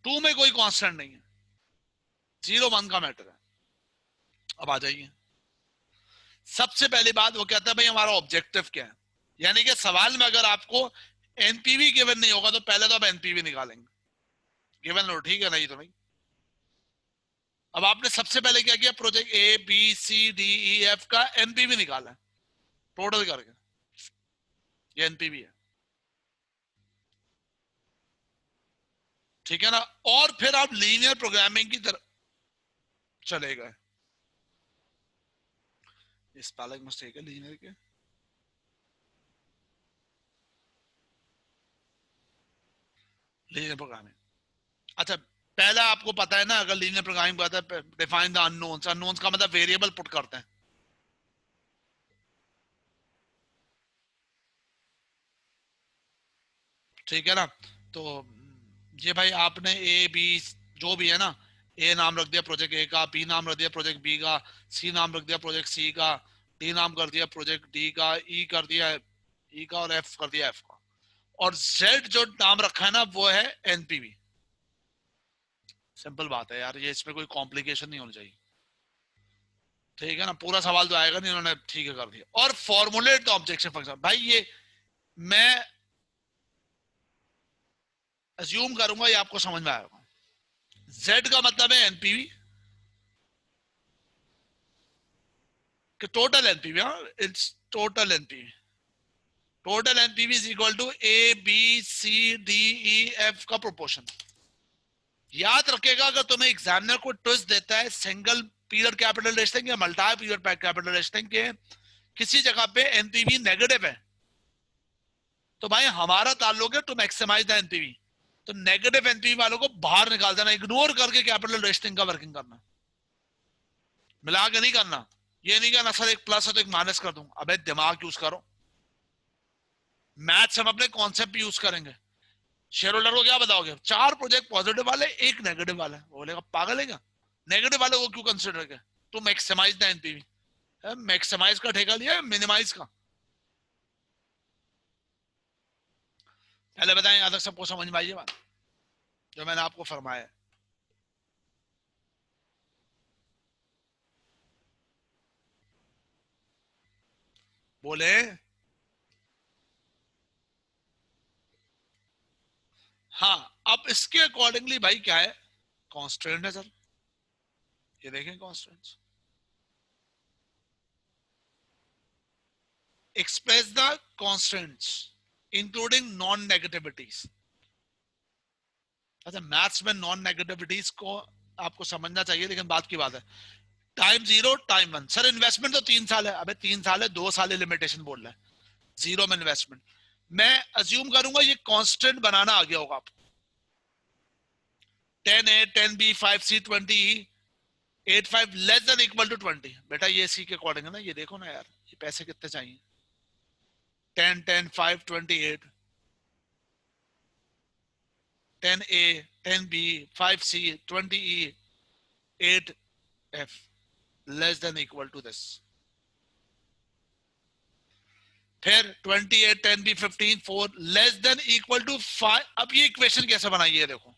2 में कोई कांस्टेंट नहीं है, 0 1 का मैटर है। अब आ जाइए, सबसे पहली बात वो कहता है भाई हमारा ऑब्जेक्टिव क्या है। यानी कि सवाल में अगर आपको एनपीवी गिवन नहीं होगा तो पहले तो आप एनपीवी निकालेंगे, गिवन लो ठीक है, नहीं तो नहीं। अब आपने सबसे पहले क्या किया, project A B C D E F का एनपीवी निकाला टोटल करके, ये एनपीवी है, ठीक है ना। और फिर आप लीनियर प्रोग्रामिंग की तरफ चले गए। स्पेलिंग मिस्टेक है लीनियर के, लीनियर प्रोग्रामिंग। अच्छा, पहला आपको पता है ना, अगर लीनियर प्रोग्रामिंग पता है, डिफाइन द अननोन्स। अननोन्स का मतलब वेरिएबल पुट करते हैं, ठीक है ना। तो ये भाई आपने ए बी जो भी है ना, ए नाम रख दिया प्रोजेक्ट ए का, बी नाम रख दिया प्रोजेक्ट बी का, सी नाम रख दिया प्रोजेक्ट सी का, डी नाम कर दिया प्रोजेक्ट डी का, ई कर दिया ई का, और एफ कर दिया एफ का, और जेड जो नाम रखा है ना वो है एनपीवी। सिंपल बात है यार, ये इसमें कोई कॉम्प्लिकेशन नहीं होनी चाहिए, ठीक है ना। पूरा सवाल तो आएगा नहीं, इन्होंने ठीक है कर दिया। और फॉर्मुलेट द ऑब्जेक्शन फंक्शन, भाई ये मैं अज्यूम करूंगा ये आपको समझ में आएगा। जेड का मतलब है एनपीवी कि total NPV, it's total NPV. Total NPV is equal to A B C D E F का प्रोपोर्शन। याद रखेगा अगर तुम्हें एग्जामिनर को ट्विस्ट देता है सिंगल पीरियड कैपिटल रेशनिंग या मल्टी पीरियड कैपिटल रेशनिंग के किसी जगह पे एनपीवी नेगेटिव है, तो भाई हमारा ताल्लुक है टू मैक्सिमाइज द एनपीवी। तो नेगेटिव एनपीवी वालों को बाहर निकाल देना, इग्नोर करके कैपिटल रेशनिंग का वर्किंग करना, मिला के नहीं करना। ये नहीं करना सर एक प्लस है तो एक माइनस कर दूं, अबे दिमाग यूज करो। मैथ्स हम अपने कॉन्सेप्ट यूज करेंगे। शेयर होल्डर को क्या बताओगे, 4 प्रोजेक्ट पॉजिटिव वाले, एक नेगेटिव वाला है, वो बोलेगा पागल है क्या, नेगेटिव वाले को क्यों कंसिडर किया, to maximize the NPV. Maximize का ठेका लिया मिनिमाइज का। पहले बताएं यहां तक सबको समझ में आई बात जो मैंने आपको फरमाया। बोले हाँ। अब इसके अकॉर्डिंगली भाई क्या है, कॉन्स्टेंट है सर, ये देखें constant. Express the constants including non negativities. अच्छा मैथ्स में नॉन नेगेटिविटीज को आपको समझना चाहिए, लेकिन बात की बात है टाइम 0 टाइम 1। सर इन्वेस्टमेंट तो 3 साल है, अबे 3 साल है, 2 साल लिमिटेशन बोल रहा है, 0 में इन्वेस्टमेंट। मैं अज्यूम करूंगा ये कांस्टेंट बनाना आ गया होगा आपको, 10A 10B 5C 20E 85 less than equal to 20। बेटा ये सी के अकॉर्डिंग है ना, ये देखो ना यार ये पैसे कितने चाहिए, 10 10 5 28 10A 10B 5C 20E 8F less than equal to this. फिर 28 10B 15 4 less than equal to 5। अब ये इक्वेशन कैसे बनाई है देखो,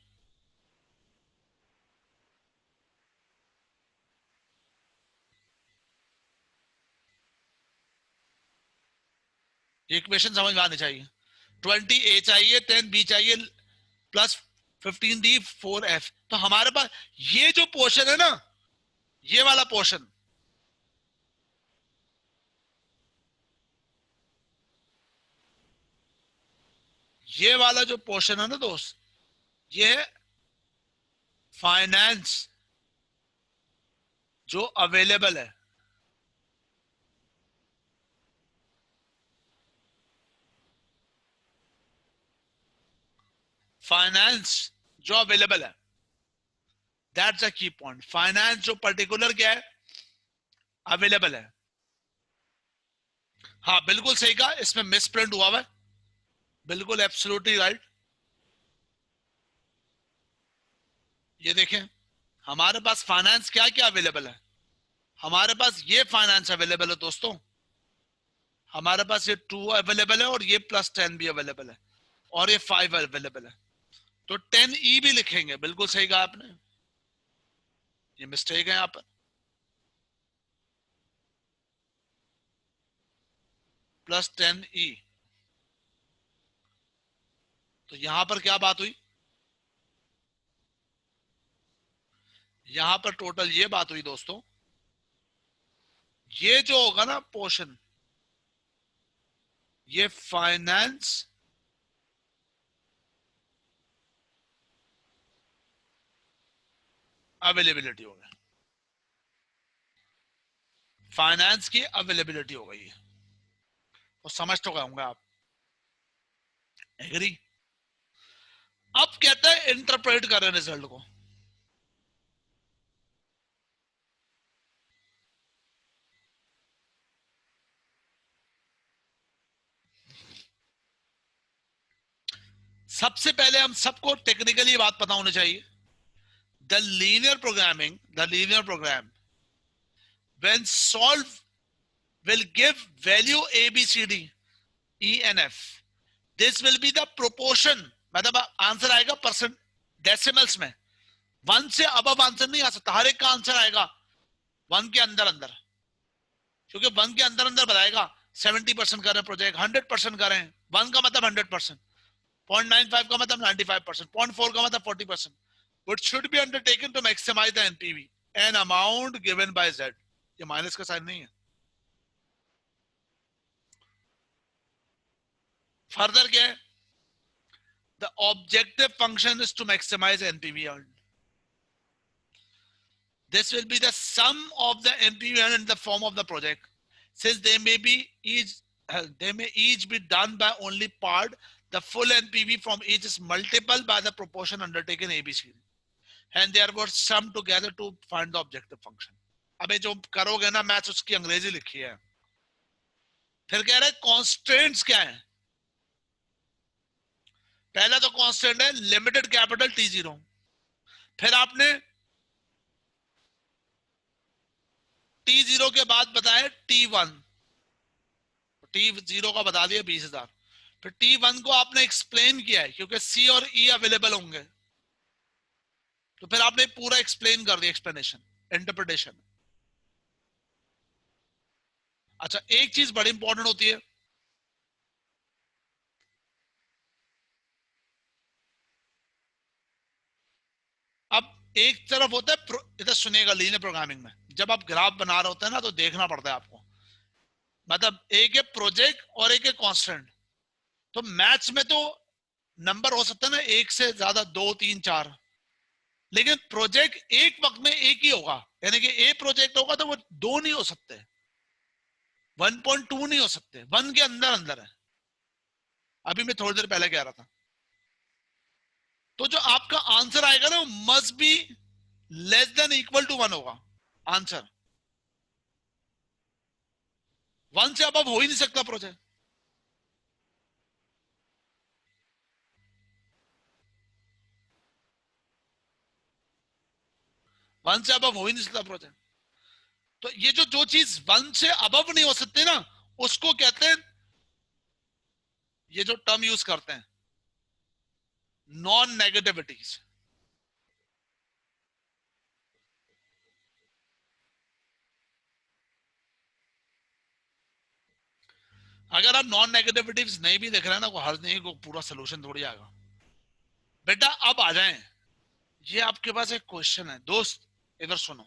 ये इक्वेशन समझ में आनी चाहिए। 20A चाहिए 10B चाहिए प्लस 15D 4F। तो हमारे पास ये जो पोर्शन है ना, ये वाला पोर्शन, ये वाला जो पोर्शन है ना दोस्त, ये फाइनेंस जो अवेलेबल है, फाइनेंस जो अवेलेबल है, दैट्स अ की पॉइंट। फाइनेंस जो पर्टिकुलर क्या है, अवेलेबल है। हाँ बिल्कुल सही कहा, इसमें मिस प्रिंट हुआ हुआ है, बिल्कुल एब्सोल्युटली राइट। ये देखें हमारे पास फाइनेंस क्या क्या अवेलेबल है, हमारे पास ये फाइनेंस अवेलेबल है दोस्तों, हमारे पास ये 2 अवेलेबल है और ये +10 भी अवेलेबल है और ये 5 अवेलेबल है। तो 10E भी लिखेंगे, बिल्कुल सही कहा आपने, ये मिस्टेक है यहाँ पर। +10E, तो यहां पर क्या बात हुई, यहां पर टोटल ये बात हुई दोस्तों, ये जो होगा ना पोर्शन, ये फाइनेंस अवेलेबिलिटी हो गया, फाइनेंस की अवेलेबिलिटी हो गई है। तो समझ तो गए होंगे आप, एग्री। अब कहते हैं इंटरप्रेट करें रिजल्ट को। सबसे पहले हम सबको टेक्निकली बात पता होनी चाहिए, the linear program when solved will give value A B C D E and F। this will be the proportion, मतलब आंसर आएगा परसेंट डेसिमल्स में, 1 से अब आंसर नहीं आ सकता, हर एक का आंसर आएगा 1 के अंदर अंदर, क्योंकि 1 के अंदर अंदर बताएगा 70% करें प्रोजेक्ट, 100% करें, 1 का मतलब 100%, 0.95 का मतलब 95%, 0.4 का मतलब 40%, which should be undertaken to maximize the NPV an amount given by Z। ये माइनस का साइन नहीं है। फर्दर क्या है, the objective function is to maximize NPV earned। This will be the sum of the NPV and the form of the project. Since they may each be done by only part, the full NPV from each is multiple by the proportion undertaken ABC, and therefore sum together to find the objective function. अबे जो करोगे ना maths उसकी अंग्रेजी लिखी है. फिर कह रहे कॉन्स्टेंट्स क्या है. पहला तो कांस्टेंट है लिमिटेड कैपिटल T0. फिर आपने T0 के बाद बताया T1. T0 का बता दिया 20,000. फिर T1 को आपने एक्सप्लेन किया है क्योंकि C और E अवेलेबल होंगे, तो फिर आपने पूरा एक्सप्लेन कर दिया, एक्सप्लेनेशन, इंटरप्रिटेशन. अच्छा, एक चीज बड़ी इंपॉर्टेंट होती है, अब एक तरफ होता है, इधर सुनिएगा, लीनियर प्रोग्रामिंग में जब आप ग्राफ बना रहे होते हैं ना तो देखना पड़ता है आपको, मतलब एक है प्रोजेक्ट और एक है कांस्टेंट. तो मैथ्स में तो नंबर हो सकता है ना एक से ज्यादा, 2, 3, 4, लेकिन प्रोजेक्ट एक वक्त में एक ही होगा, यानी कि ए प्रोजेक्ट होगा तो वो 2 नहीं हो सकते, 1.2 नहीं हो सकते, 1 के अंदर अंदर है. अभी मैं थोड़ी देर पहले कह रहा था. तो जो आपका आंसर आएगा ना must be less than equal to 1 होगा आंसर. 1 से अब हो ही नहीं सकता प्रोजेक्ट. वन से अबव हो ही नहीं सकता प्रोजेक्ट. तो ये जो चीज 1 से अबव नहीं हो सकती ना, उसको कहते हैं, ये जो टर्म यूज करते हैं, नॉन नेगेटिविटीज. अगर आप नॉन नेगेटिविटीज नहीं भी देख रहे हैं ना, कोई हर्ज नहीं, को पूरा सोल्यूशन थोड़ी आएगा. बेटा अब आ जाएं, ये आपके पास एक क्वेश्चन है दोस्त, इधर सुनो.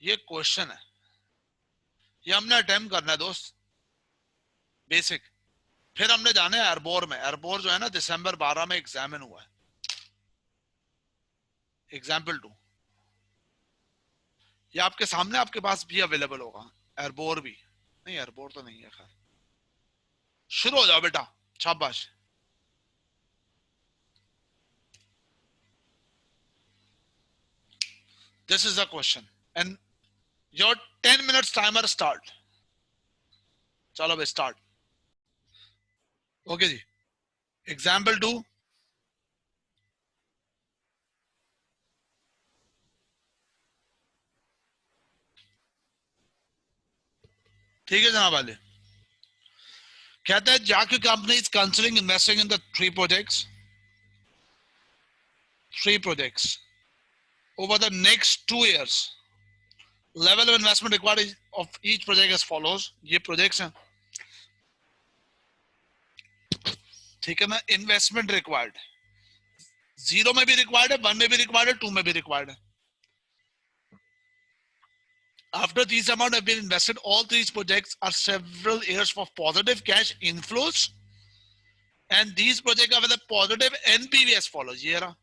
ये क्वेश्चन है, ये हमने अटेम्प्ट करना है दोस्त, बेसिक. फिर हमने जाना है एरबोर में. एरबोर जो है ना दिसंबर 12 में एग्जामिन हुआ है. एग्जाम्पल 2 ये आपके सामने, आपके पास भी अवेलेबल होगा. एरबोर भी नहीं, एरबोर तो नहीं है. खैर शुरू हो जाओ बेटा, शाबाश. This is the question and your 10 minutes timer start. चलो भाई स्टार्ट. ओके जी, एग्जाम्पल 2. ठीक है जनाब वाले. कहता है जाके company is considering investing in the 3 projects over the next 2 years. Level of investment required of each project as follows. ये projects हैं, ठीक है ना. इन्वेस्टमेंट रिक्वायर्ड 0 में भी रिक्वायर्ड है, 1 में भी रिक्वायर्ड है, 2 में भी रिक्वायर्ड है. After these amount have been invested, all 3 projects are several years for positive cash inflows, and these projects have a positive NPV as follows. ये रहा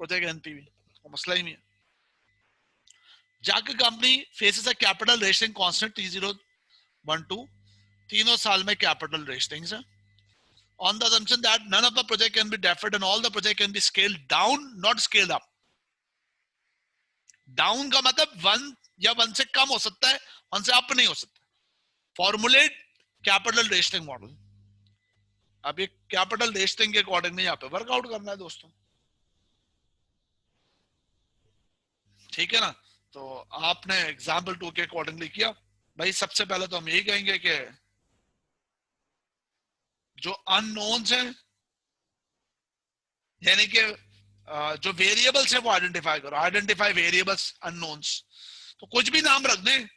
project NPV, मसला ही नहीं है. जाके company faces a capital rationing constant T012, तीनों साल में capital रेशिंग्स है. On the assumption that none of the project can be deferred and all the project can be scaled down, not scaled up. Down का मतलब 1 या 1 से कम हो सकता है, 1 से अप नहीं हो सकता. Formulate capital rationing model. अब ये कैपिटल रेशनिंग के अकॉर्डिंग यहाँ पे वर्कआउट करना है दोस्तों, ठीक है ना. तो आपने एग्जाम्पल 2 के अकॉर्डिंगली किया. भाई सबसे पहले तो हम यही कहेंगे कि जो अननोन्स हैं, यानी कि जो वेरिएबल्स है वो आइडेंटिफाई करो. Identify variables unknowns. तो कुछ भी नाम रख दें,